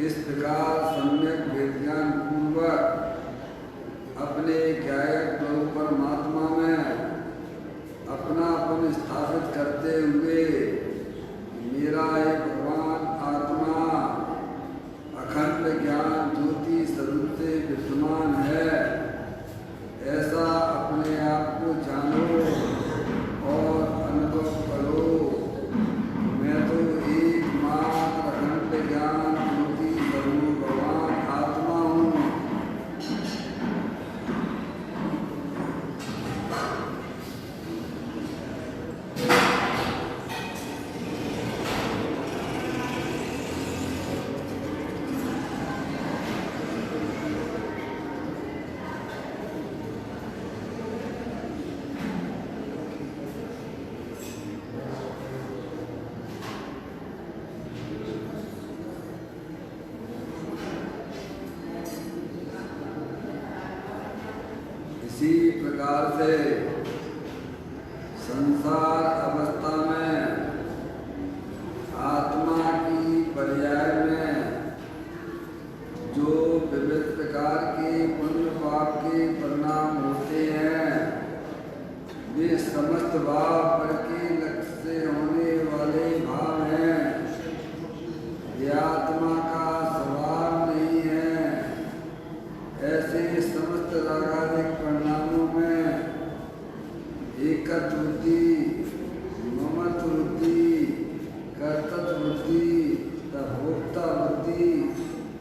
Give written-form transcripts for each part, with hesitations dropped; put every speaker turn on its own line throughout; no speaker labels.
इस प्रकार सम्यक विज्ञान पूर्वक अपने ज्ञायक प्रभु परमात्मा में अपनापन स्थापित करते हुए मेरा ये भगवान आत्मा अखंड ज्ञान ज्योति स्वरूप से विद्यमान है, ऐसा अपने आप को जानो और अनुभव करो। मैं तो एकमात्र अखंड ज्ञान ज्योति स्वरूप भगवान आत्मा हूँ। इसी प्रकार से संसार अवस्था में आत्मा की पर्याय में जो विविध प्रकार के पुण्य पाप के परिणाम होते हैं, वे समस्त भाव पर के लक्ष्य से होने वाले भाव हैं। ये आत्मा का स्वभाव नहीं है। ऐसे समस्त रागादिक परिणामों में एकत्व वृत्ति, ममत्व वृत्ति, कर्तृत्व वृत्ति, भोक्ता वृत्ति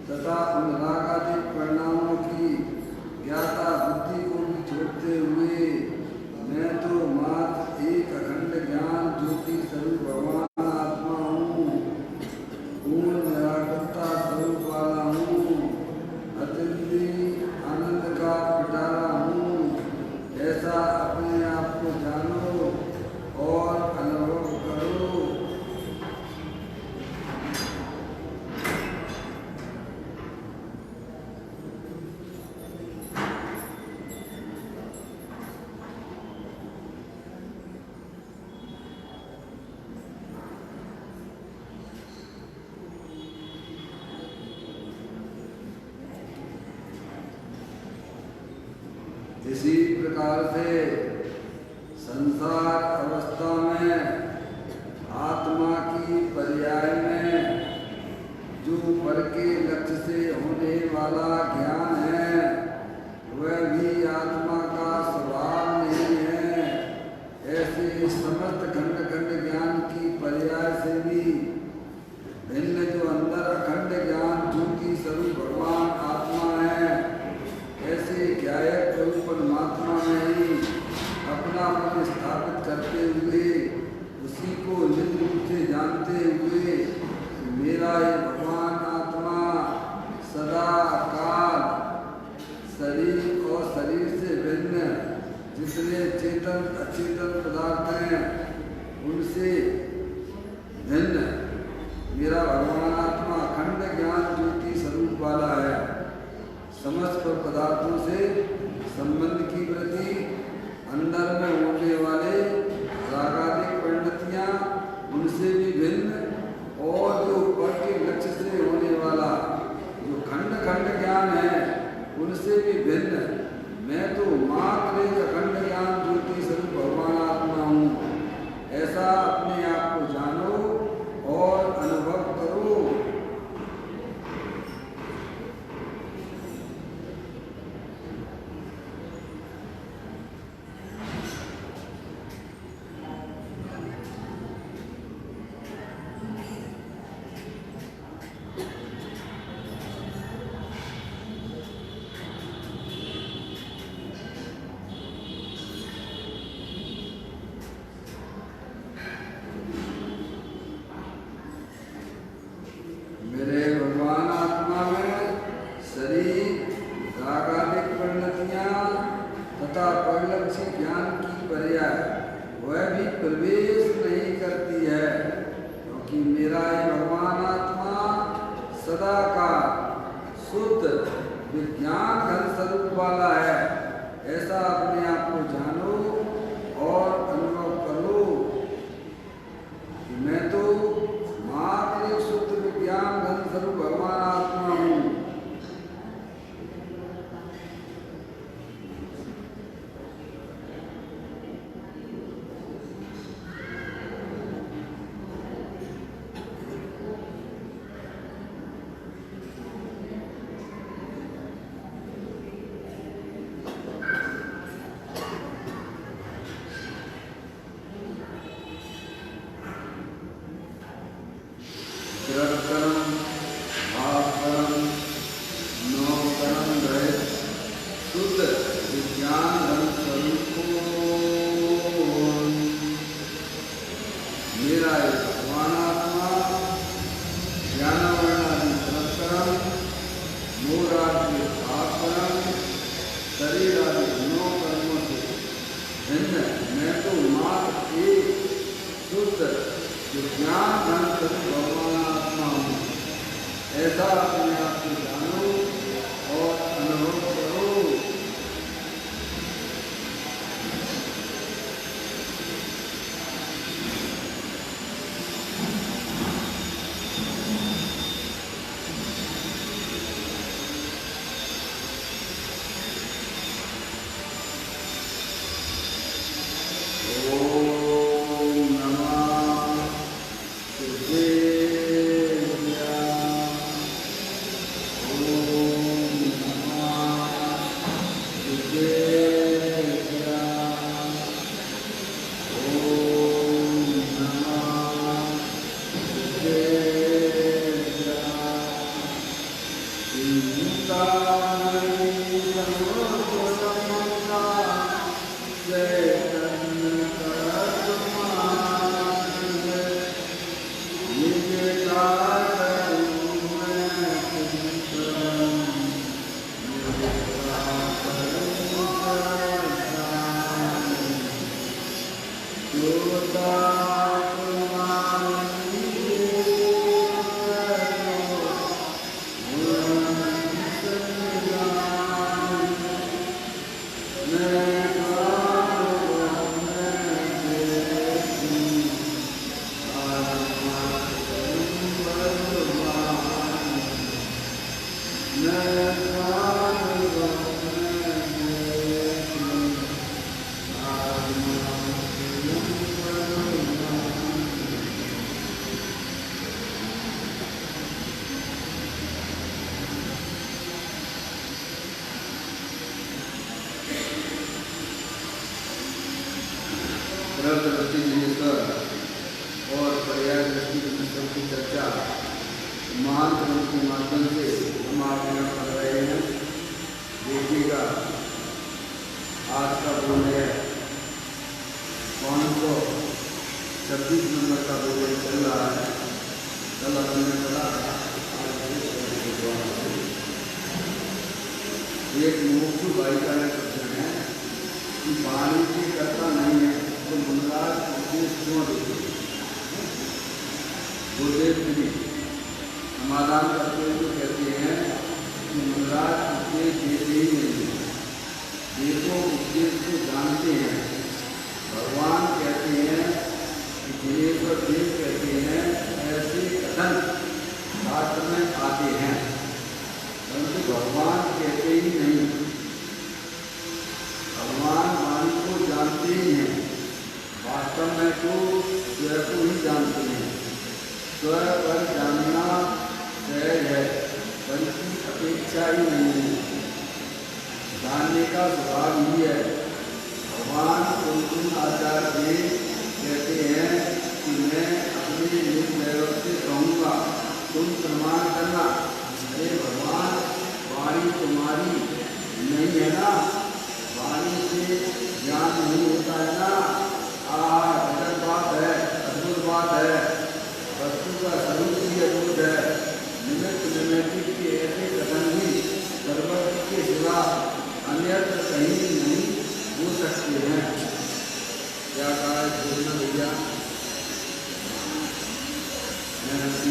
तथा उन रागादिक परिणामों की ज्ञाता बुद्धि को भी छोड़ते हुए मैं तो मात्र एक अखंड ज्ञान ज्योति स्वरूप भगवान आत्मा हूँ, पूर्ण निराकरता स्वरूप वाला हूँ, अतिथि आनंद का पिटारा हूँ, ऐसा अपने आप को जानो और अनुभव करो। इसी प्रकार से संसार अवस्था में आत्मा की पर्याय में जो पर के लक्ष्य से होने वाला ज्ञान है, वह भी आत्मा का स्वभाव नहीं है। ऐसे समस्त खंड खंड ज्ञान की पर्याय से भी भिन्न जो अंदर अखंड ज्ञान ज्योति स्वरूप भगवान आत्मा है, ऐसे ज्ञायक प्रभु परमात्मा में ही अपना मन स्थापित करते हुए उसी को निज रूप से जानते हुए मेरा ये भगवान आत्मा सदा काल शरीर और शरीर से भिन्न जितने चेतन अचेतन पदार्थ हैं उनसे भिन्न मेरा भगवान आत्मा अखंड ज्ञान ज्योति स्वरूप वाला है। समस्त पदार्थों से संबंध की वृत्ति, अंदर में होने वाले रागादिक परिणतियाँ उनसे भी भिन्न और जो ऊपर के लक्ष्य से होने वाला जो खंड खंड ज्ञान है उनसे भी भिन्न मैं तो मात्र एक अखंड ज्ञान ज्योति स्वरूप भगवान आत्मा हूँ, ऐसा अपने आप को जानो और अनुभव करो। मैं तो मात्र एक शुद्ध विज्ञान घन स्वरूप भगवान आत्मा जड़कर्म भावकर्म नौकर्म रहित शुद्ध विज्ञान धर्म स्वरूप मेरा एक भगवान आत्मा ज्ञानवर्णादि जड़कर्म मोरादि भावकर्म शरीर आदि गुणों कर्मों से भिन्न मैं तो मात्र एक शुद्ध विज्ञान धन स्वरूप भगवान आत्मा हूँ। ऐसा अपने आप को जानो और अनुभव करो। और पर्याय दृष्टि की चर्चा महान ग्रंथ के माध्यम से हम आपके यहाँ पढ़ रहे हैं। देखिएगा आज का बोल है 526 नंबर का बोल चल रहा है। कल अपने पढ़ा एक मुमुक्षु भाई का प्रश्न है कि वाणी की कर्ता नहीं है तो मुनराज उपदेश क्यों देते? गुरुदेव जी समाधान करते हुए तो कहते हैं कि मुनराज उपदेश देते ही नहीं है, देखो उपदेश को जानते हैं। भगवान कहते हैं कि जिनेश्वर देव कहते हैं ऐसे कथन शास्त्र में आते हैं, परंतु भगवान कहते ही नहीं। भगवान वाणी को जानते ही हैं, वास्तव में तो स्वयं को ही जानते हैं। स्वयं पर जानना सहज है, बल्कि अपेक्षा ही नहीं है, जानने का स्वभाव ही है। भगवान कुल आचार्य जी कहते हैं कि मैं अपने निज दैवत से कहूँगा तुम प्रमाण करना। अरे भगवान वाणी तुम्हारी नहीं है ना, वाणी से ज्ञान नहीं होता है ना। गजब बात है, अद्भुत बात है, वस्तु का स्वरूप ही अद्भुत है। निमित्त निमित्त के ऐसे कथन भी सर्वज्ञ के सिवा अन्यत्र कहीं नहीं हो सकते हैं। क्या कहा है भैया?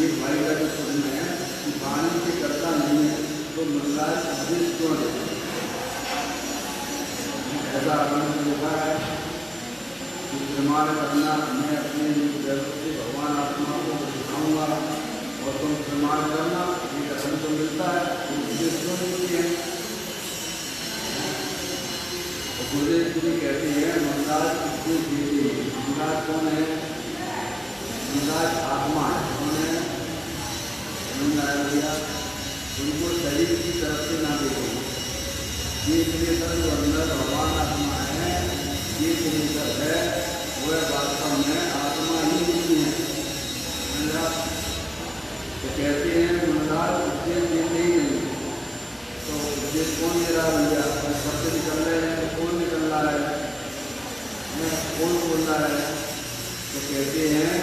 एक भाई का जो प्रश्न है कि वाणी के कर्ता नहीं है तो मुनराज उपदेश क्यों देते? ऐसा आपने लिखा है कि प्रमाण करना, मैं अपने जरूरत से भगवान आत्मा को दिखाऊंगा और तुम प्रमाण करना, ये कथन तो मिलता है, उपदेश क्यों देते हैं? गुरुदेव जी कहते हैं मुनराज उपदेश देते हैं। मुनराज कौन है? मुनराज आत्मा है। कौन है? भैया उनको शरीर की तरफ से ना देखो। ये क्रिएटर जो अंदर भगवान आत्मा है, ये क्रिएटर है, वह वास्तव में आत्मा ही नहीं है। कहते हैं मुनलाल उपदेश देते ही नहीं। तो उपदेश कौन दे रहा है भैया? शब्द निकल रहे हैं तो कौन निकल रहा है? कौन बोल रहा है? तो कहते हैं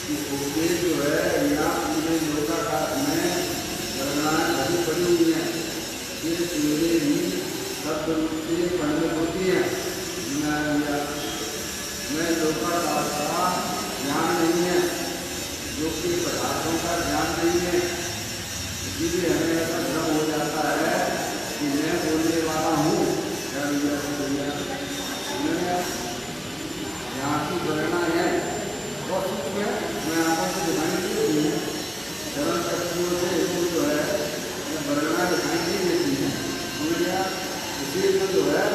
कि उपदेश जो है यहाँ पूरे लोकाकाश में गणनाएँ भरी पड़ी हुई हैं। ये सूर्य ही शब्द रूप से परिणत होती हैं। मैं लोकाकाश का ज्ञान नहीं है, जो कि पदार्थों का ज्ञान नहीं है, इसीलिए हमें ऐसा भ्रम हो जाता है कि मैं बोलने वाला हूँ। क्या भैया यहाँ की प्रेरणा है बहुत सूक्ष्म है। मैं आपको से दिखाई नहीं देती है, चरण शक्तियों से वो जो है प्रेरणा दिखाई नहीं देती है। इसीलिए जो है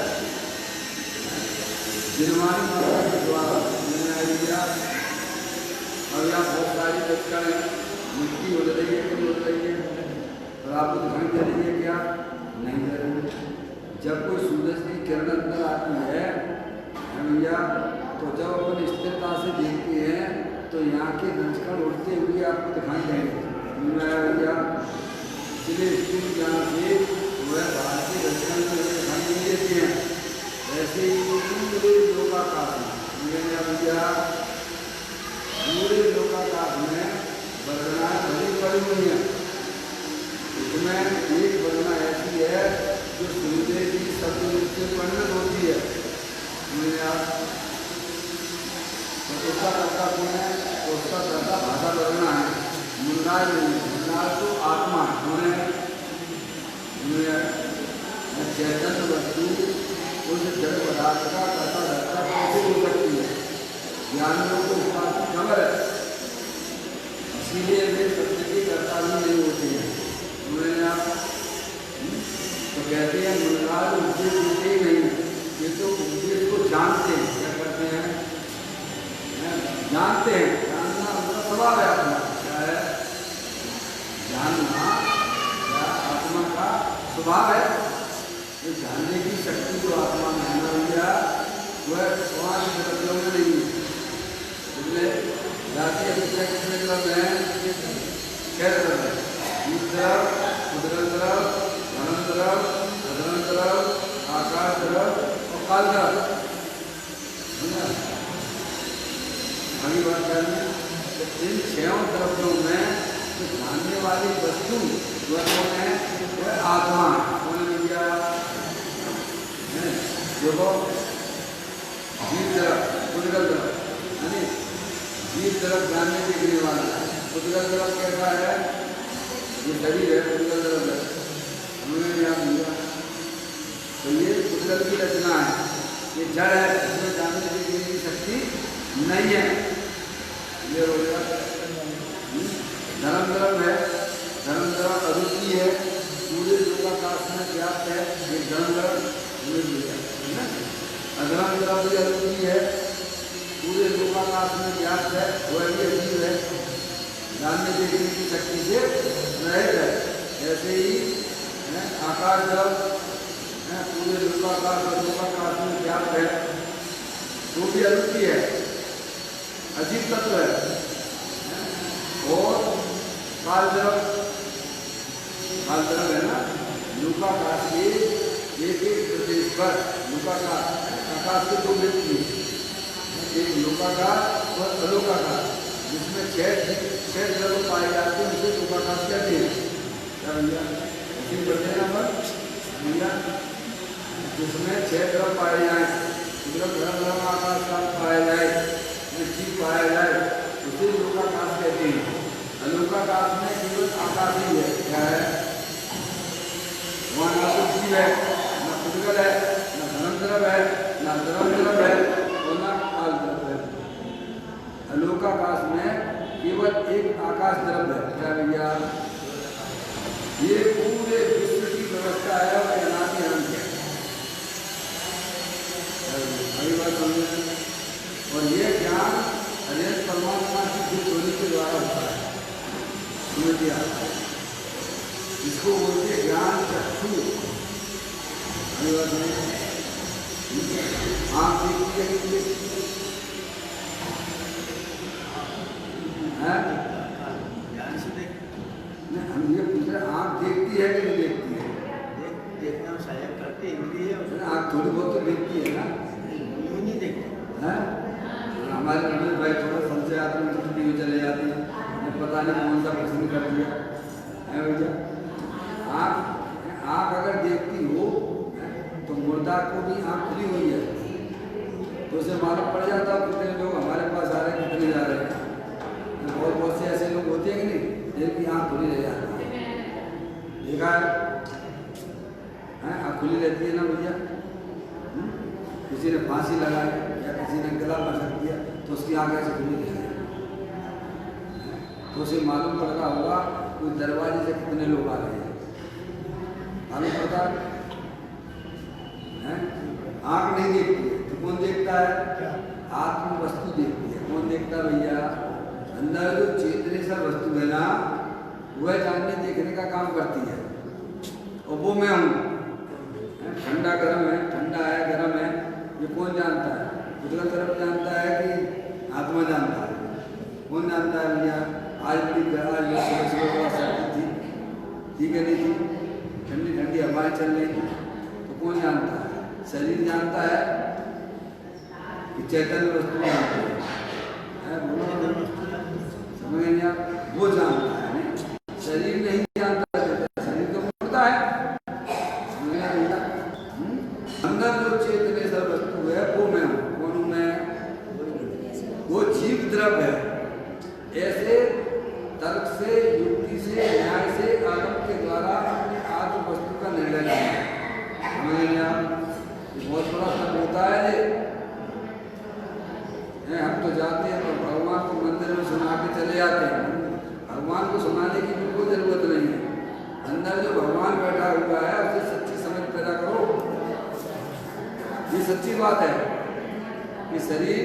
जिनवानी माता के द्वारा अब यहाँ बहुत सारी कक्षाएँ हैं, मिट्टी हो रही है कि हो रही है, और आपको दिखाई दे रही है क्या? नहीं दे रही है। जब कोई सूरज की किरण अंदर आती है भैया, तो जब अपन स्थिरता से देखते हैं तो यहाँ के रंजकण उड़ते हुए आपको दिखाई देंगे भैया। इसलिए स्थिर ज्ञान से वह बाहर के रंजकण में दिखाई नहीं देते हैं। ऐसे ही पूरे लोकाकाश में भैया, पूरे लोकाकाश में वर्णनाएँ भरी पड़ी हुई हैं। इसमें एक वर्णना ऐसी है जो सूर्य की शब्द रूप से परिणत होती है। तो उसका कर्ता कौन है? तो उसका कर्ता भाषा वर्णना है, मुनलाल नहीं। मुनलाल तो आत्मा कौन है? चैतन्य वस्तु उस जड़ पदार्थ का कर्ता धर्ता कैसे हो सकती है? ज्ञानियों को इस बात की खबर है, इसीलिए वे सत्य के कर्ता भी नहीं होते हैं। तो कहते हैं मुनलाल उपदेश देते ही नहीं, ये तो उपदेश को जानते हैं। क्या करते हैं? जानते हैं। जानना उनका स्वभाव है अपना। क्या है? जानना क्या आत्मा का स्वभाव है। ये जानने की शक्ति जो आत्मा में है भैया, वह समाज के बदलों में नहीं है। इसलिए जातीय अपेक्षा कितने तरफ है? कह तरफ है? इस तरफ, उधर तरफ, धर्म तरफ, अधर्म तरफ, आकाश तरफ और काल तरफ। अभी बात करें तो इन छहों तरफों में तो जानने वाली वस्तु वह कौन है? वह आत्मा कौन है भैया? देखो जीव तरफ, उद्गल तरफ, यानी जीव तरफ जानने देखने वाला। उद्गल तरफ कैसा है? ये शरीर है, उद्गल तरफ है। उन्होंने याद दिया तो ये उद्गल की रचना है, ये जड़ है, इसमें जानने देखने की शक्ति नहीं है। ये हो गया। धर्म तरफ है, धर्म तरफ अद्वितीय है, पूरे लोकाकाश में व्याप्त है। ये धर्म तरफ अधर्म तरफ भी अद्वितीय है, पूरे लोकाकाश में व्याप्त है, वह भी अजीब है, जानने देखने की शक्ति से रहित है। ऐसे ही आकाश तरफ पूरे लोकाकाश और लोकाकाश में व्याप्त है, वो भी अद्वितीय है, अजीब तत्व है। और काल तरफ है ना, लोकाकाश के एक एक प्रदेश पर लोकाकाश, आकाश के दो व्यक्ति, एक लोकाकाश और अलोकाकाश, जिसमें छह द्रव्य पाए जाते हैं, उसे लोकाकाश कहते हैं। क्या भैया? इसी बढ़ते हैं पर भैया, जिसमें छह द्रव्य पाए जाए, धर्म आकाश का पाया जाए, जीव पाया जाए, उसे लोकाकाश कहते हैं। अलोकाकाश में केवल आकाश ही है। क्या है? वहाँ ना तो जीव है, ना उद्गल है, ना धर्म है, ना धर्म है और ना काल तरफ है। अलोकाकाश में केवल एक आकाश द्रव्य है। क्या भैया? ये पूरे विश्व की व्यवस्था है और अनादि अनंत है। अभी बात समझे? और ये ज्ञान अनंत परमात्मा की बुद्धि होने के द्वारा होता है। समझ लिया? इसको बोलते ज्ञान चक्षु। अभी बात नहीं, आँख देखती है थोड़ी बहुत तो देखती है ना,
नहीं देखते
हैं? हमारे रमेश भाई थोड़ा संशय आते हैं तो टीवी चले जाती है, पता नहीं कौन सा प्रश्न कर दिया है भैया। आँख अगर देखती हो तो मुर्दा को भी आँख खुली हुई है तो उसे मालूम पड़ जाता है कितने लोग हमारे पास आ रहे हैं, कितने जा रहे हैं। बहुत से ऐसे लोग होते हैं कि नहीं जिनकी आँख खुली रह जाती है, देखा है आँख खुली रहती है ना भैया। किसी ने फांसी लगाई या किसी ने गला पकड़ दिया तो उसकी आँख ऐसे खुली रह गई, तो उसे मालूम पड़ रहा होगा कोई दरवाजे से कितने लोग आ रहे हैं, मालूम पड़ता है। आँख नहीं देखती है तो कौन देखता है? आत्म वस्तु देखती है। कौन देखता है भैया? अंदर जो चेतनेश्वर वस्तु है ना वह जानने देखने का काम करती है, और वो मैं हूँ। ठंडा गर्म है, ठंडा है गर्म है, ये कौन जानता है? उधर तरफ जानता है कि आत्मा जानता है? कौन जानता है भैया? आज सुबह सर्दी थी, ठीक है नहीं थी, ठंडी ठंडी हवाएं चल रही थी, तो कौन जानता है? शरीर जानता है कि चैतन्य वस्तु जानती है? समझ नहीं आप? वो जानता है नहीं? शरीर नहीं जानता, शरीर तो मुर्दा है। अंदर जो चेतनेश्वर वस्तु है वो मैं हूँ। कौन हूँ मैं? वो जीव द्रव्य है। ऐसे तर्क से, युक्ति से, न्याय से आगम के द्वारा अपने आत्म वस्तु का निर्णय लेना। समझ लिया? बहुत बड़ा सब होता है ये। हम तो जाते हैं तो भगवान को मंदिर में सुना के चले जाते हैं, भगवान को सुनाने की बिल्कुल जरूरत नहीं है। अंदर जो भगवान बैठा हुआ है उसे सच्ची समझ पैदा करो। ये सच्ची बात है कि शरीर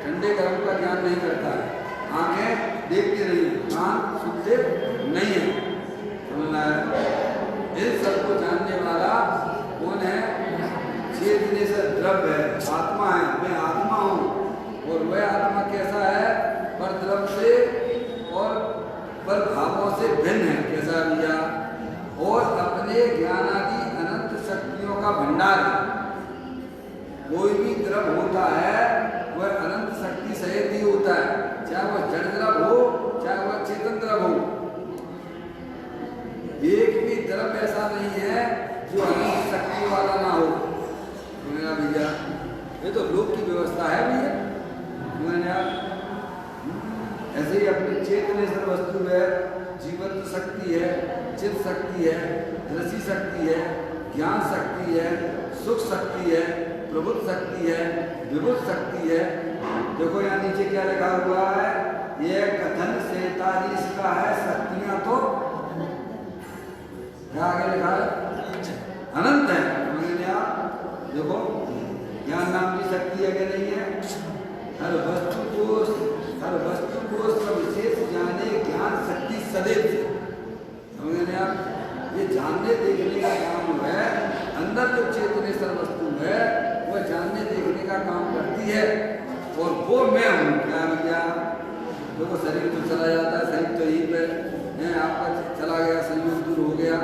ठंडे गर्म का ज्ञान नहीं करता है, आंखें देखती नहीं है, कान सुनते नहीं है। समझना है? इन सबको जानने वाला कौन है? चेतनेश्वर द्रव्य है, आत्मा है। मैं आत्मा हूँ, और वह आत्मा कैसा है? पर द्रव्य से और पर भावों से भिन्न है। कैसा भैया? और अपने ज्ञान आदि अनंत शक्तियों का भंडार है। कोई भी द्रव्य होता है वह अनंत शक्ति सहित ही होता है, चाहे वह जड़ द्रव्य हो चाहे वह चेतन द्रव्य हो। एक भी द्रव्य ऐसा नहीं है जो अनंत शक्ति वाला ना हो। मेरा भैया ये तो लोक की व्यवस्था है भैया। ऐसे ही अपनी चेतनेश्वर वस्तु है, जीवंत शक्ति है, चित शक्ति है, रसी शक्ति है, ज्ञान शक्ति है, सुख शक्ति है, प्रबुद्ध शक्ति है, विभुत शक्ति है। देखो यहाँ नीचे क्या लिखा हुआ है? ये कथन 47 का है, शक्तियां तो क्या आगे लिखा है? अनंत है। देखो ज्ञान नाम की शक्ति अगर नहीं है, हर वस्तु को सविशेष जाने ज्ञान शक्ति सदैव। समझे आप? ये जानने देखने का काम है। अंदर जो चेतनेश्वर वस्तु है वह जानने देखने का काम करती है, और वो मैं हूँ। क्या भैया? देखो शरीर तो चला जाता है, शरीर तो यहीं पे आपका चला गया, संयोग दूर हो गया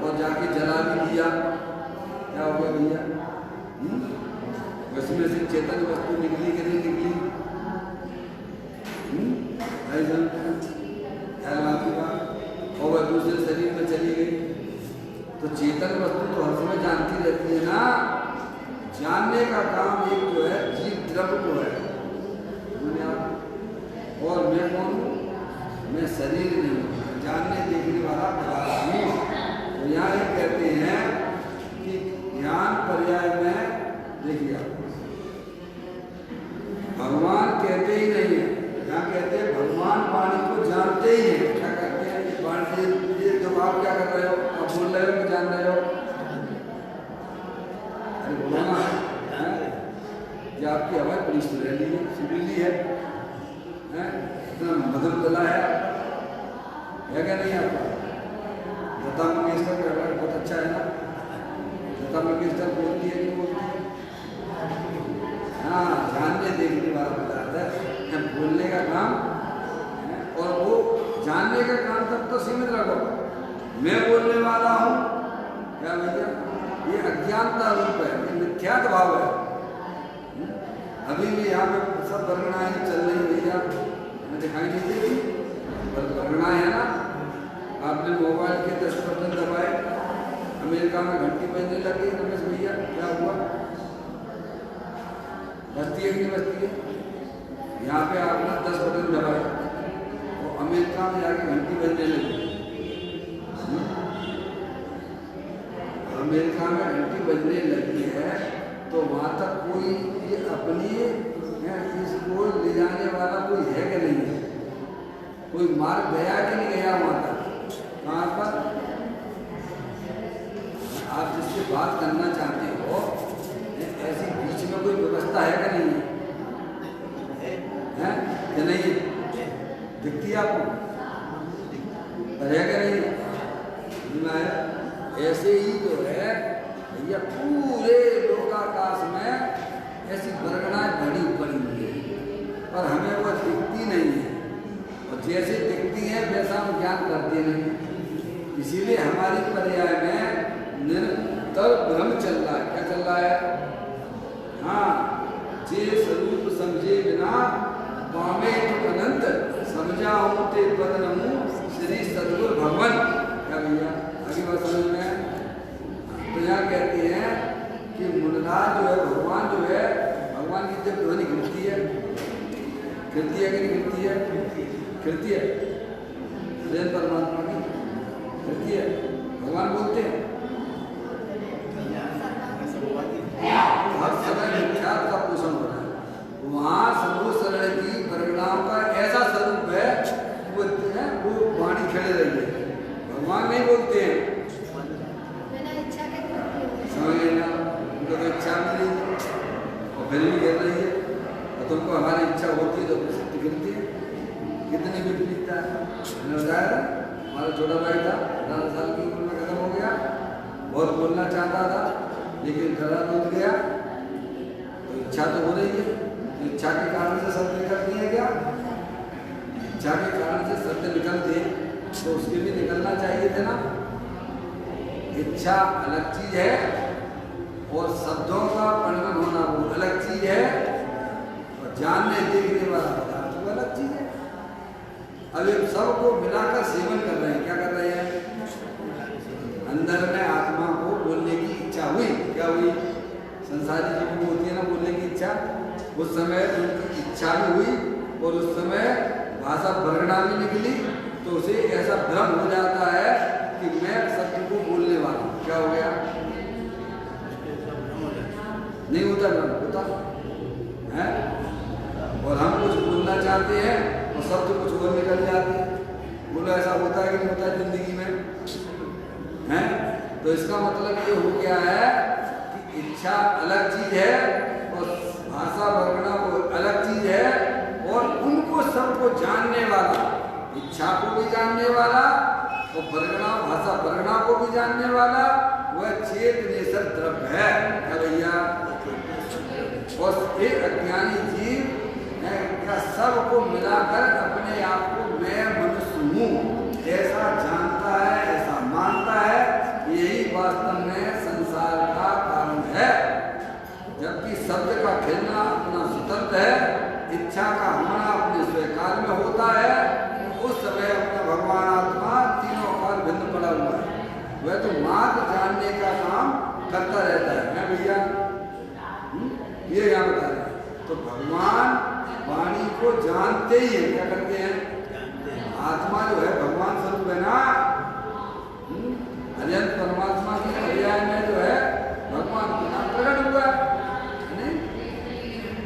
और जाके जला भी दिया, क्या हो गया भैया? उसमें से चेतन वस्तु निकली कि नहीं निकली? और वह दूसरे शरीर में चली गई। तो चेतन वस्तु तो हर समय जानती रहती है ना। जानने का काम एक जो है जीव द्रव्य को है। और मैं कौन हूँ? मैं शरीर नहीं हूँ, जानने देखने वाला पदार्थ हूँ। तो यहाँ ये कहते हैं कि ज्ञान पर्याय में देखिए भगवान कहते ही नहीं है, क्या कहते हैं? भगवान वाणी को जानते ही है। क्या कहते हैं? ये वाणी, ये जब आप क्या कर रहे हो? आप बोल रहे हो कि जान रहे हो? अरे बोलो ना, ये आपकी आवाज बड़ी सुरीली है, सुरीली है, इतना मधुर गला है क्या नहीं आपका? लता मंगेशकर का आवाज बहुत अच्छा है ना। लता मंगेशकर बोलती है कि बोलती है? हाँ, जानने देखने वाला पदार्थ है, बोलने का काम है, और वो जानने का काम तब तो सीमित रखो। मैं बोलने वाला हूँ, क्या भैया? ये अज्ञानता रूप है, ये विख्यात भाव है। अभी भी यहाँ पे सब वर्गणाएं चल रही भैया, हमें दिखाई नहीं देती वर्गणाएं है ना। आपने मोबाइल के 10% दबाए, अमेरिका में घंटी बजने लगी, रमेश भैया क्या हुआ? बजती है कि नहीं बजती है? यहाँ पे आपने 10 बटन दबाए तो अमेरिका में जाके घंटी बजने लगी। अमेरिका में घंटी बजने लगी है तो वहाँ तक कोई ये अपनी इसको ले जाने वाला कोई है कि नहीं है? कोई मार्ग गया कि नहीं गया वहाँ तक? कहाँ पर आप जिससे बात करना चाहते हो ऐसी बीच में कोई व्यवस्था है कि नहीं है या नहीं है? दिखती है आपको? है कि नहीं? ऐसे ही जो है भैया पूरे लोकाकाश में ऐसी वर्गणाएं बड़ी पड़ी हुई है पर हमें वो दिखती नहीं है, और जैसे दिखती है वैसा हम ज्ञान करते नहीं। इसीलिए हमारी पर्याय में निरंतर भ्रम चल रहा है। क्या चल रहा है? हाँ, जे स्वरूप समझे बिना पावे तो अनंत समझा होते बदनमु श्री सद्गुरु भगवान। क्या भैया आगे बात समझ में? तो यहाँ कहते हैं कि मुनराज जो है भगवान जो है, भगवान की जब ध्वनि गिरती है कि नहीं गिरती है? गिरती है। प्रेम परमात्मा की गिरती है, भगवान बोलते हैं। हर समय विख्यात का पोषण हो रहा है। वहाँ सर्वशरण की परिणाम का ऐसा स्वरूप है वो वाणी खड़े रही है, भगवान नहीं बोलते हैं। समझ लेना, उनको तो इच्छा भी नहीं और फिर भी गिर रही है, और तुमको हमारी इच्छा होती है तो शक्ति गिरती है। कितनी विपरीतता है। मैंने बताया था हमारा छोटा भाई था, 18 साल की उम्र में खत्म हो गया, बहुत बोलना चाहता था लेकिन गला टूट गया। तो इच्छा तो हो रही है, तो इच्छा के कारण से शब्द निकलती है क्या? इच्छा के कारण से शब्द निकलते तो उसके भी निकलना चाहिए थे ना। इच्छा अलग चीज है और शब्दों का परिणाम होना वो अलग चीज है, और जानने देखने वाला पदार्थ वो अलग चीज है। अब इन सबको मिलाकर सेवन कर रहे हैं। क्या कर रहे हैं? अंदर में आत्मा को बोलने की इच्छा हुई। क्या हुई? संसारी जीवों को होती है ना बोलने की इच्छा, उस समय उनकी इच्छा भी हुई और उस समय भाषा वर्गणा भी निकली, तो उसे ऐसा भ्रम हो जाता है कि मैं सत्य को बोलने वाला हूँ। क्या हो गया? नहीं होता भ्रम, होता है। और हम कुछ बोलना चाहते हैं और शब्द कुछ और निकल जाते हैं। बोलो ऐसा होता है कि नहीं होता है जिंदगी में? है तो इसका मतलब ये हो गया है कि इच्छा अलग चीज है और भाषा वर्गणा वो अलग चीज है, और उनको सबको जानने वाला, इच्छा को भी जानने वाला और वर्गणा भाषा वर्गणा को भी जानने वाला वह चेतनेश्वर द्रव्य है। क्या भैया? और एक अज्ञानी जीव क्या सबको मिलाकर अपने आप को मैं मनुष्य हूँ ऐसा जानता है, ऐसा मानता है। यही वास्तव में संसार का कारण है। जबकि शब्द का खेलना अपना स्वतंत्र है, इच्छा का होना अपने स्वीकार में होता है, उस समय अपना भगवान आत्मा तीनों काल भिन्न पड़ा हुआ है। वह तो मार्ग जानने का काम करता रहता है भैया। ये यहाँ बता रहे हैं। तो भगवान वाणी को जानते ही है। क्या करते हैं? आत्मा जो है भगवान स्वरूप है ना, अनंत परमात्मा की पर्याय में जो है भगवान का नाम प्रकट हुआ है।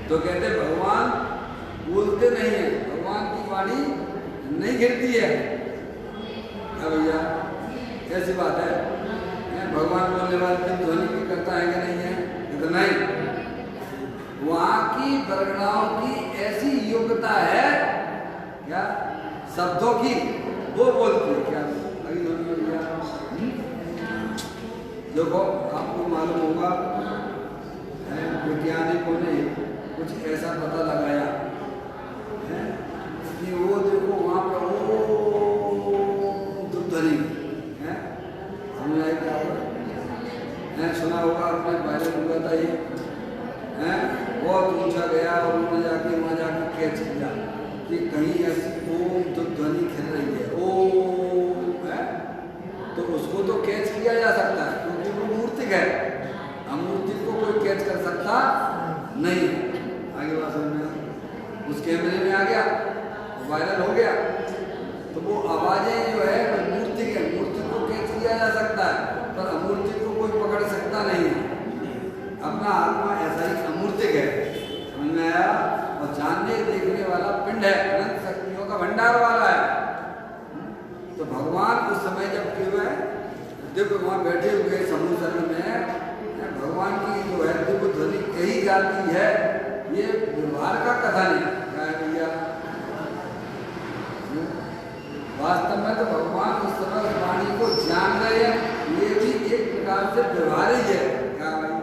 तो कहते भगवान बोलते नहीं है, भगवान की वाणी नहीं गिरती है। क्या भैया? ऐसी बात है? भगवान बोलने वाले ध्वनि की करता है कि नहीं है? तो नहीं, वहाँ की वर्गणाओं की ऐसी योग्यता है क्या शब्दों की, वो बोलते हैं। क्या अभी देखो आपको मालूम होगा वैज्ञानिकों ने कुछ ऐसा पता लगाया है कि वो देखो वहाँ पर वो ध्वनि है, हमने क्या सुना होगा, आपने वायरल हुआ था ये आवाजें जो है वो मूर्ति है, मूर्ति को कैच किया जा सकता है पर अमूर्ति को कोई पकड़ सकता नहीं है। अपना आत्मा ऐसा ही अमूर्तिक है, समझ में आया? और जानने देखने वाला पिंड है, अनंत शक्तियों का भंडार वाला है। तो भगवान उस समय जब क्यों है दिव्य वहां बैठे हुए समुद्र में, भगवान की जो है दिव्य ध्वनि कही जाती है, ये व्यवहार का कथन है क्या है भैया? वास्तव में तो भगवान उस समय उस वाणी को जान रहे हैं, ये भी एक प्रकार से व्यवहार ही है क्या भाई?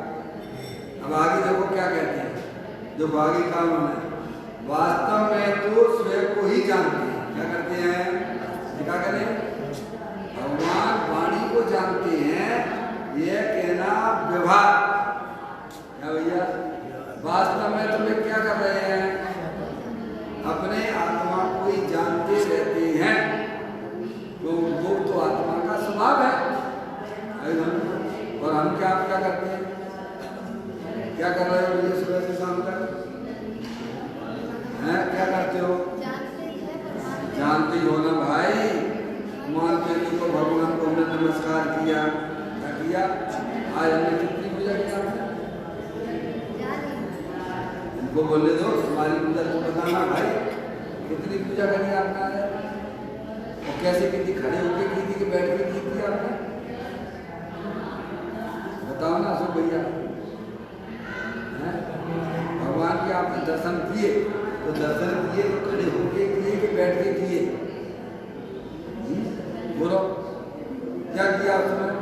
अब आगे देखो क्या कहते हैं जो आगे काम है, वास्तव में तो स्वयं को ही जानते हैं। क्या करते हैं? क्या करें? भगवान वाणी को जानते हैं, ये कहना व्यवहार क्या भैया? वास्तव में तुम्हें क्या कर रहे हैं? अपने आत्मा को ही जानते रहते हैं, तो वो तो आत्मा का स्वभाव है। और हम क्या करते हैं? क्या कर रहे हो ये सुबह से शाम तक? हैं क्या करते हो? जानते हो ना भाई, मानते नहीं तो भगवान को हमने नमस्कार किया, क्या किया? आज हमने कितनी पूजा किया? उनको बोलने दो हमारी पूजा तो बताना भाई, कितनी पूजा करी आपने और कैसे की थी? खड़े होके की थी कि बैठ के की थी आपने? बताओ ना अशोक भैया। भगवान के आपने दर्शन किए तो दर्शन किए तो खड़े होके किए कि बैठ के किए? बोलो क्या किया उसमें?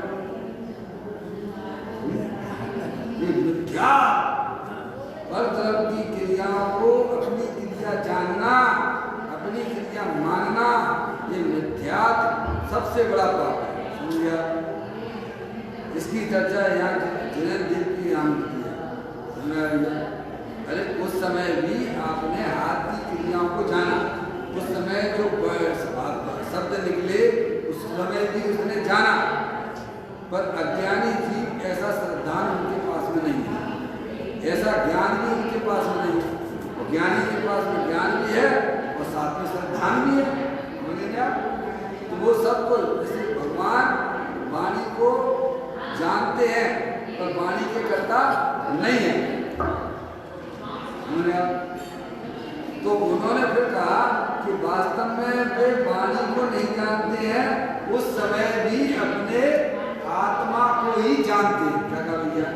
मिथ्या पर तरफ की क्रियाओं को अपनी क्रिया जानना, अपनी क्रिया मानना, ये मिथ्या सबसे बड़ा पाप है। समझिए? इसकी चर्चा यहाँ जैन देव की नाम की है। अरे उस समय भी आपने हाथ की क्रियाओं को जाना, उस समय जो शब्द निकले उस समय भी उसने जाना, पर अज्ञानी जीव ऐसा श्रद्धान उनके पास में नहीं है, ऐसा ज्ञान भी उनके पास में नहीं है। ज्ञानी के पास में ज्ञान भी है और साथ में श्रद्धान भी है, समझेंगे आप? तो वो सबको जैसे भगवान वाणी को जानते हैं पर वाणी के कर्ता नहीं है। तो उन्होंने फिर कहा कि वास्तव में वे वाणी को नहीं जानते हैं, उस समय भी अपने आत्मा को ही जानते हैं। क्या कहा भैया?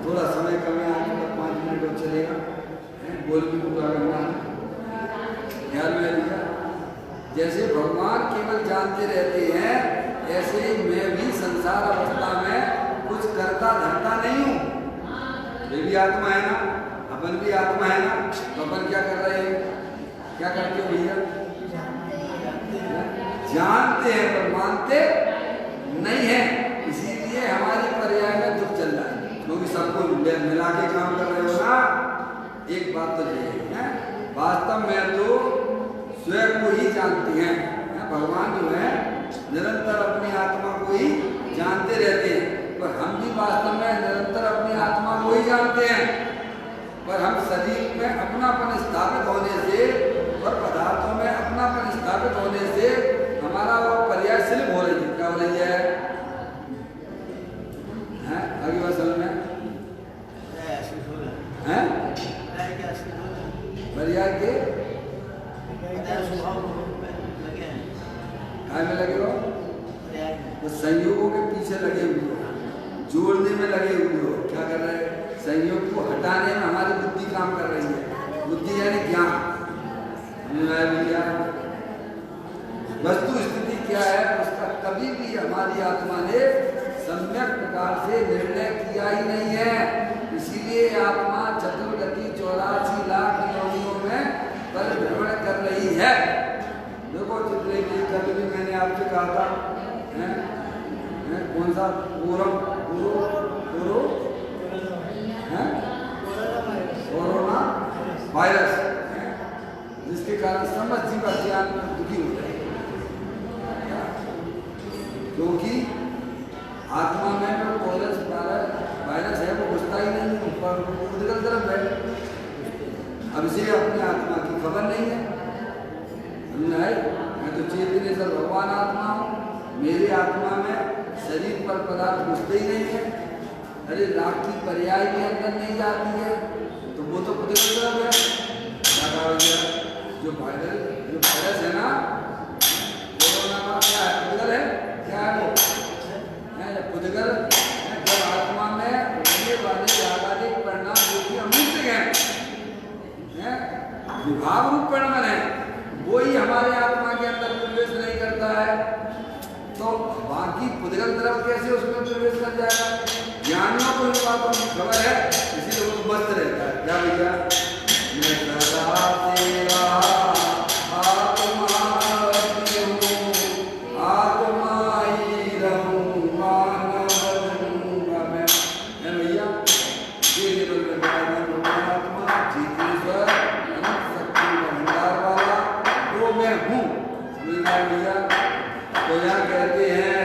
थोड़ा समय कम है, आगे 5 मिनट और चलेगा, बोल भी पूरा करना ध्यान में भैया। जैसे भगवान केवल जानते रहते हैं, ऐसे ही मैं भी संसार अवस्था में कुछ करता धरता नहीं हूँ। ये भी आत्मा है ना, अपन भी आत्मा है ना, तो अपन क्या कर रहे हैं? क्या करते हो भैया? जानते हैं पर मानते नहीं है, इसीलिए हमारी पर्याय में दुख चल रहा है, क्योंकि सबको मिला के काम कर रहे हो ना। एक बात तो ये है, वास्तव में तो स्वयं को ही जानती हैं। भगवान जो है निरंतर अपनी आत्मा को ही जानते रहते हैं, पर हम भी वास्तव में निरंतर अपनी आत्मा को ही जानते हैं, पर हम शरीर में अपनापन स्थापित होने से और पदार्थों में अपनापन स्थापित होने से हमारा वो पर्याय सिर्फ हो रही है। क्या हो रही है? आगे बात समझ में है? पर्याय के काय में लगे हो? वो संयोगों के पीछे लगे हुए हो, जोड़ने में लगे हुए हो। क्या कर रहे हैं? संयोग को हटाने में हमारी बुद्धि काम कर रही है। बुद्धि यानी ज्ञान। वस्तु स्थिति क्या है उसका कभी भी हमारी आत्मा ने सम्यक प्रकार से निर्णय किया ही नहीं है। इसीलिए आत्मा चतुर्गति 84 लाख योनियों में परिभ्रमण कर रही है। देखो जितने भी कभी भी मैंने आपसे कहा था, कौन सा कोरोना वायरस, जिसके कारण समस्त जीव अज्ञान में दुखी हो रहे हैं, क्योंकि आत्मा में जो वायरस है वो घुसता ही नहीं, ऊपर उधर तरफ बैठ। अब इसे अपनी आत्मा की खबर नहीं है, भगवान आत्मा हूँ, मेरी आत्मा में शरीर पर पदार्थ घुसते ही नहीं है। अरे राग की पर्याय के अंदर नहीं जाती है तो वो तो खुद ही हो गया। जो वायरस है ना, कोरोना का क्या है, पुद्गल है, क्या है वो पुद्गल। जब आत्मा में होने वाले व्यावहारिक परिणाम जो कि अमूर्त हैं, विभाग रूप परिणाम है, वो ही हमारे आत्मा के अंदर प्रवेश नहीं करता है, तो बाकी पुद्गल तरफ कैसे उसमें प्रवेश कर जाएगा। ज्ञानियों को इन बातों की खबर है, इसीलिए वो मस्त रहता है। क्या भैया, मैं सदा तेरा तो यहाँ कहते हैं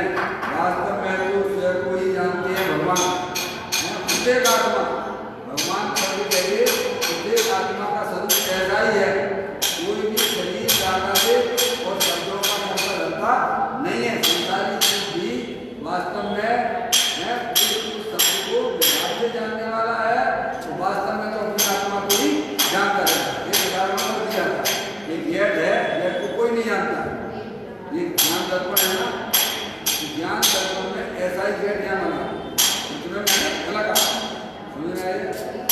वास्तव में तो स्वयं को ही जानते हैं भगवान। प्रत्येक आत्मा भगवान कभी कहिए प्रत्येक आत्मा का स्वरूप ऐसा ही है। कोई भी शरीर जाना से और शब्दों का मतलब रहता नहीं है। संसारी चीज भी वास्तव में शब्द को व्यवहार से जानने वाला है, तो वास्तव में तो अपनी आत्मा को ही जानता है। एक उदाहरण दिया था, एक गेट है, गेट को कोई नहीं जानता। ये ज्ञान दर्पण है ना, ज्ञान दर्पण में ऐसा ही गेट यहाँ बना, इतना मैंने गला कहा, समझ में आए।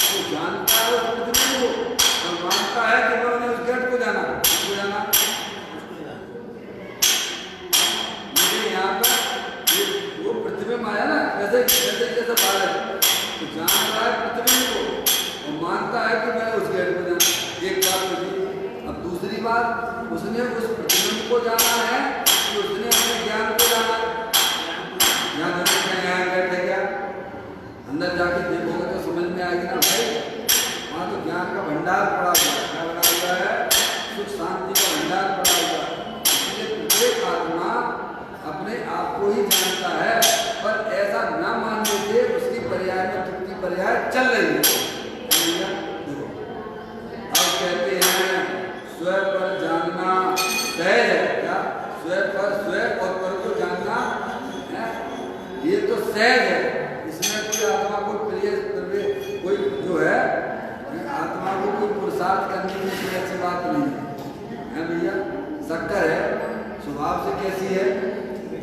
तो जानता है उस पृथ्वी को और मानता है कि मैंने उस गेट को जाना, उसको जाना। मुझे यहाँ पर वो पृथ्वी में आया ना, वैसे जैसे बाहर है, तो जान रहा है पृथ्वी को और मानता है कि मैंने उस गेट को जाना। एक बात होगी। अब दूसरी बात, उसने उस प्रतिबिंब को जाना है कि उसने अपने ज्ञान को जाना है। यहाँ बैठे क्या अंदर जाके देखोगे तो समझ में आएगी ना भाई, वहाँ तो ज्ञान का भंडार पड़ा हुआ है। क्या बना हुआ है? सुख शांति का भंडार पड़ा हुआ है। इसलिए प्रत्येक आत्मा अपने आप को ही जानता है, पर ऐसा न मानने से उसकी पर्याय में तृप्ति पर्याय चल रही है। देखो अब कहते हैं स्वयं पर जानना सहज है। क्या स्वयं पर स्वयं और पर को जानना है, ये तो सहज है। इसमें कोई आत्मा को प्रिय कोई जो है आत्मा को कोई पुरुषार्थ करने की कोई अच्छी बात नहीं है भैया। शक्कर है, स्वभाव से कैसी है,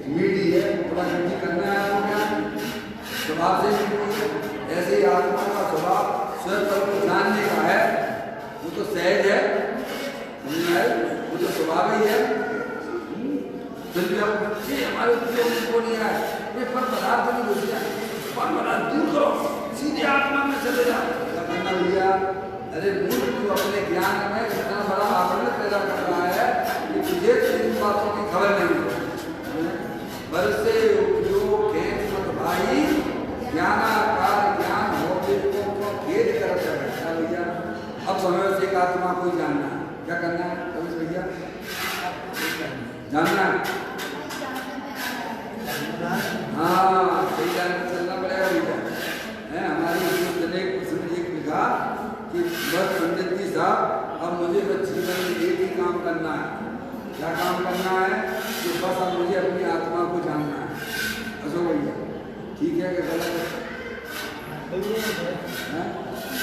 मीठी है, थोड़ा मीठी करना है आपको, क्या स्वभाव से मीठी है। ऐसे ही आत्मा का स्वभाव स्वयं पर को जानने का है, वो तो सहज है, वो तो स्वभाव ही है। फिर भी हमारे को नहीं आए, ये पर पदार्थ नहीं घुस गया, पर पदार्थ दूर करो, सीधे आत्मा में चले जाओ। क्या करना भैया? अरे मूर्ख, तू अपने ज्ञान में इतना बड़ा आवरण पैदा कर रहा है कि तुझे इन बातों की खबर नहीं है। बरसे उपयोग खेत मत भाई, ज्ञानाकार ज्ञान हो को खेद करता है। क्या भैया? अब समय से एक आत्मा को जानना है। क्या करना है कवि भैया? जानना है। हाँ, सही लाइन पर चलना पड़ेगा भैया। है हमारी एक लिखा कि बस पंडित जी साहब, अब मुझे बस जीवन में एक ही काम करना है। क्या काम करना है? कि बस अब मुझे अपनी आत्मा को जानना है। अशोक भैया ठीक है कि गलत है?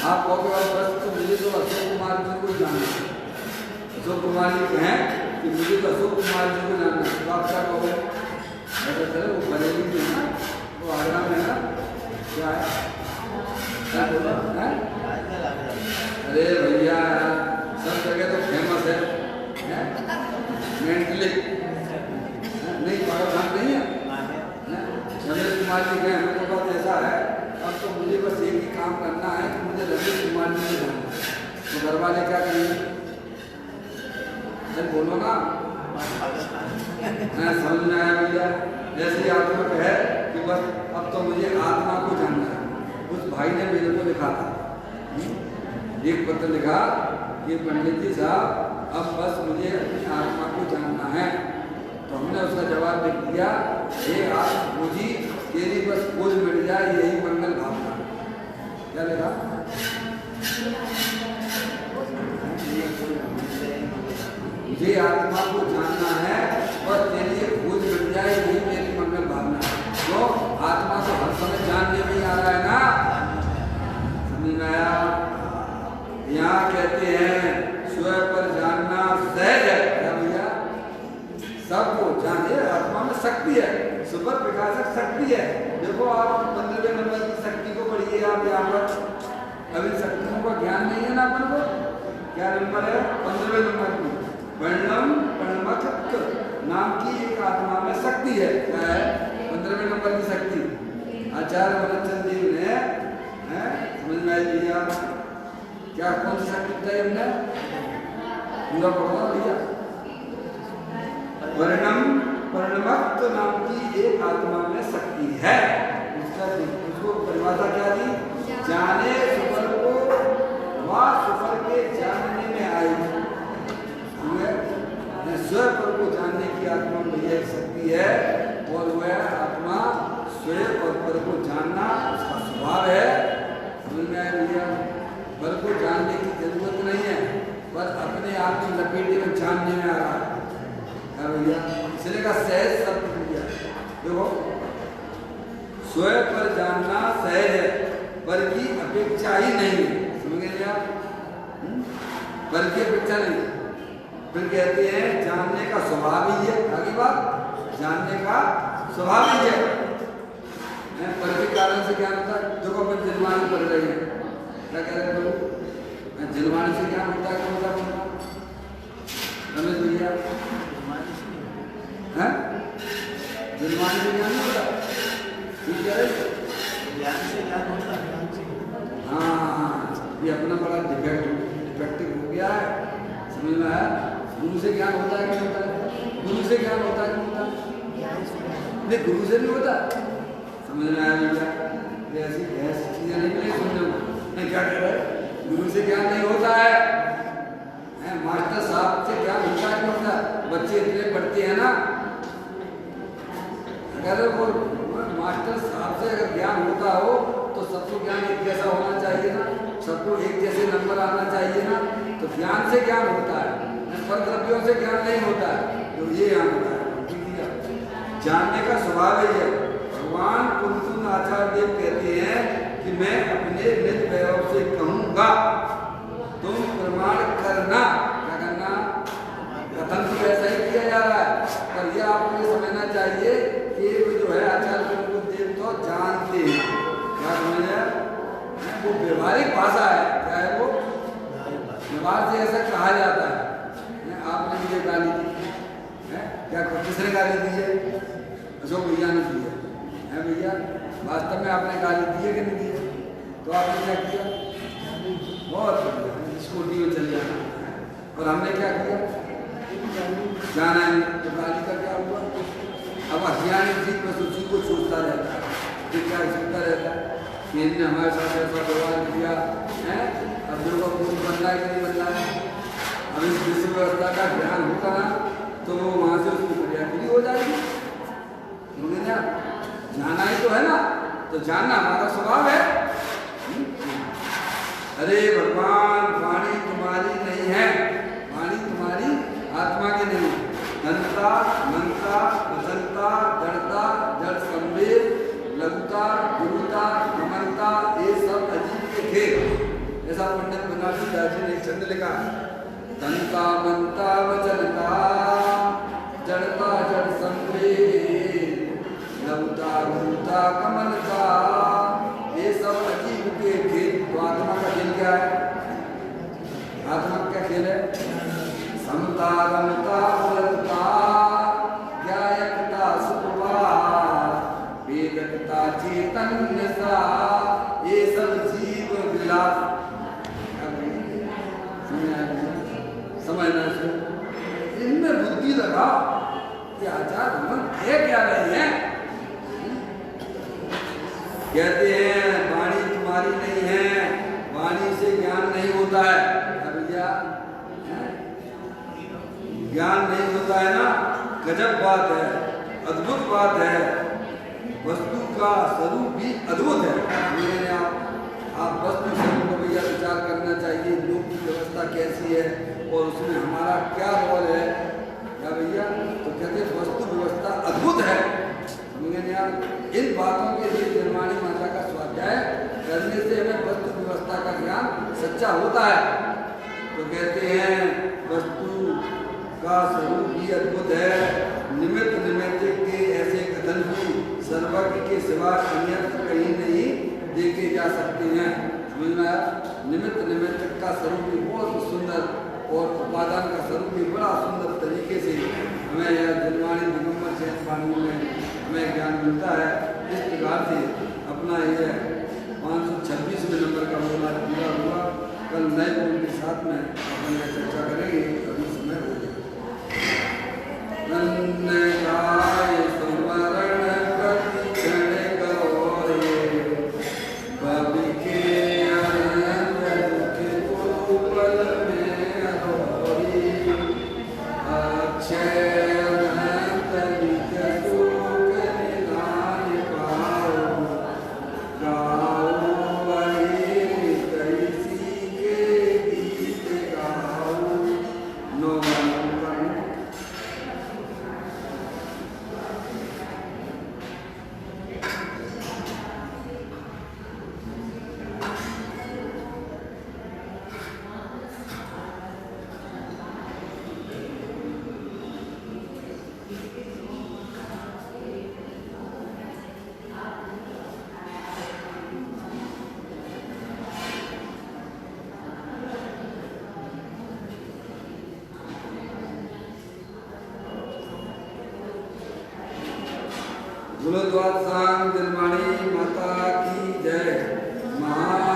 आप कहोगे बस तो मुझे तो अशोक कुमार जी को जानना है। अशोक कुमार जी कहें कि मुझे तो अशोक कुमार जी को जानना है, तो आप क्या कहोगे? चलो वो बरेली में है ना, वो आगरा में है ना, क्या है? क्या बोला है? अरे भैया सब जगह तो फेमस है, मेंटली नहीं पागल नहीं है। रमेश कुमार जी कहें हमें तो बात ऐसा है, अब तो मुझे बस एक ही काम करना है कि मुझे रमेश कुमार जी को जानना है। तो घर वाले क्या कहेंगे? बोलो ना, समझ में आया भैया? जैसे ही आत्मा कहे कि बस अब तो मुझे आत्मा को जानना है। उस भाई ने मेरे को लिखा था, एक पत्र लिखा कि पंडित जी साहब अब बस मुझे अपनी आत्मा को जानना है। तो हमने उसका जवाब लिख दिया, हे आत्मा जी तेरी बस खोज मिट जाए यही मंगल भावना। क्या लिखा? मुझे आत्मा को जानना है, बस तेरी जाने, आत्मा में शक्ति है, सुपर प्रकाशक शक्ति है। देखो आप 15वें नंबर की शक्ति को पढ़िए आप यहाँ पर, अभी शक्तियों का ज्ञान नहीं है ना अपन को। क्या नंबर है? 15वें नंबर की वर्णम प्रणमक नाम की एक आत्मा में शक्ति है। क्या है? 15वें नंबर की शक्ति। आचार्य वनचंद देव ने समझ में आई लिया क्या कौन सी शक्ति बताई हमने? पूरा पढ़ा लिया। वर्णम प्रणमक नाम की एक आत्मा में शक्ति है। उसको परिभाषा क्या दी? जाने सुपर को वह सुपर के जानने में आई। स्वयं पर को जानने की आत्मा में यह शक्ति है, और वह आत्मा स्वयं और पर को जानना उसका स्वभाव है। समझ में आया? पर को जानने की जरूरत नहीं है, बस अपने आप की लपेटे में जानने में आ रहा है भैया। इसलिए का सहज शब्द दिया। देखो स्वयं पर जानना सहज है, पर की अपेक्षा ही नहीं है। समझ गए आप? पर की अपेक्षा नहीं। फिर कहते हैं जानने का स्वभाव ही है। आगे बात, जानने का स्वभाव ही है। पर के कारण से क्या होता है? देखो अपन जिलवानी पढ़ रहे हैं, क्या कह रहे हैं? जिलवानी से क्या होता है? क्या होता है? समझ भैया? जिलवानी से क्या होता है? ठीक है, हाँ, ये अपना बड़ा डिफेक्टिव हो गया है। समझ में आया? गुरु से ज्ञान होता है क्या होता है? गुरु से ज्ञान होता है क्या होता है? नहीं, गुरु से नहीं होता। समझ में आया भैया? ऐसी चीजें नहीं मिले सुनने को। नहीं, क्या कह रहे हैं? गुरु से ज्ञान नहीं होता है, मास्टर साहब से ज्ञान होता है। क्या होता है? बच्चे इतने पढ़ते हैं ना, अगर वो मास्टर साहब से अगर ज्ञान होता हो तो सबको ज्ञान एक जैसा होना चाहिए ना, सबको एक जैसे नंबर आना चाहिए ना। तो ज्ञान से ज्ञान होता है, पर द्रव्यों से ज्ञान नहीं होता है। तो ये यहाँ होता है, जानने का स्वभाव ही है। भगवान कुलचंद आचार्य देव कहते हैं कि मैं अपने निज वैभव से कहूँगा, तुम प्रमाण करना। क्या करना? कथन तो ऐसा ही किया जा रहा है, पर यह आपको समझना चाहिए कि जो है आचार्य देव तो जानते हैं। क्या समझे? वो व्यवहारिक भाषा है। क्या है वो? व्यवहार से ऐसा कहा जाता है। आपने मुझे गाली दी है, क्या किसने गाली दी है? अशोक भैया ने दी है भैया। वास्तव में आपने गाली दी है कि नहीं दी है? तो आपने क्या किया? बहुत स्कूटी में चल जाना, और हमने क्या किया? जाना है। तो गाली का क्या हुआ? अब अज्ञानी जीव बस उसी को सोचता रहता है, कि क्या सोचता रहता है कि इनने हमारे साथ ऐसा व्यवहार किया है। अब देखो कौन बन रहा है कि नहीं बन रहा है। अब इस विश्व व्यवस्था का ज्ञान होता ना, तो वो वहाँ से उसकी प्रक्रिया हो जाएगी। जाना ही तो है ना, तो जानना हमारा स्वभाव है। अरे भगवान, वाणी तुम्हारी नहीं है, वाणी तुम्हारी आत्मा की नहीं। धनता, मनता, वचनता, जड़ता, जड़ संवेद, लघुता, गुरुता, नमनता, ये सब अजीब के खेल। ऐसा पंडित बनारसी दास जी ने एक छंद लिखा। धनता, मनता, वचनता, जड़ता, जड़ संवेद, लघुता, गुरुता, कमलता, ये सब अजीब के खेल। तो आत्मा का खेल क्या है? आत्मा क्या खेल है? समता, रमता, फलता, ज्ञायकता, सुखवा, वेदकता, चैतन्य सा, ये सब जीव विलास। समझना चाहिए, इनमें बुद्धि लगा कि आचार भगवान है क्या रहे हैं। कहते हैं वाणी तुम्हारी नहीं है, वाणी से ज्ञान नहीं होता है। भैया ज्ञान नहीं होता है ना, गजब बात है, अद्भुत बात है। वस्तु का स्वरूप भी अद्भुत है। आप वस्तु स्वरूप को भैया विचार करना चाहिए, लोक की व्यवस्था कैसी है और उसमें हमारा क्या रोल है। क्या भैया? तो कहते हैं वस्तु व्यवस्था अद्भुत है। समझेंगे आप? इन बातों के लिए निर्माणी माता का स्वाध्याय करने से हमें वस्तु व्यवस्था का ज्ञान सच्चा होता है। तो कहते हैं वस्तु का स्वरूप भी अद्भुत है, निमित्त जा सकती हैं। समझ में आया? निमित्त निमित्त का स्वरूप भी बहुत सुंदर और उपादान का स्वरूप भी बड़ा सुंदर तरीके से हमें यह दिलवाणी दिगंबर चैन पानी में हमें ज्ञान मिलता है। इस प्रकार से अपना यह 526वें नंबर का बोला पूरा हुआ। कल नए बोल के साथ में अपन यह चर्चा करेंगे। अभी समय हो गया। स्मरण प्रति क्षण गौरे कवि के अनंत दुख को पल में अधोरी अक्षय अनंत निज सुख निधान पाओ गाओ वही कैसी के गीत गाओ नो गुरुद्वार सांग दिलवाणी माता की जय। महा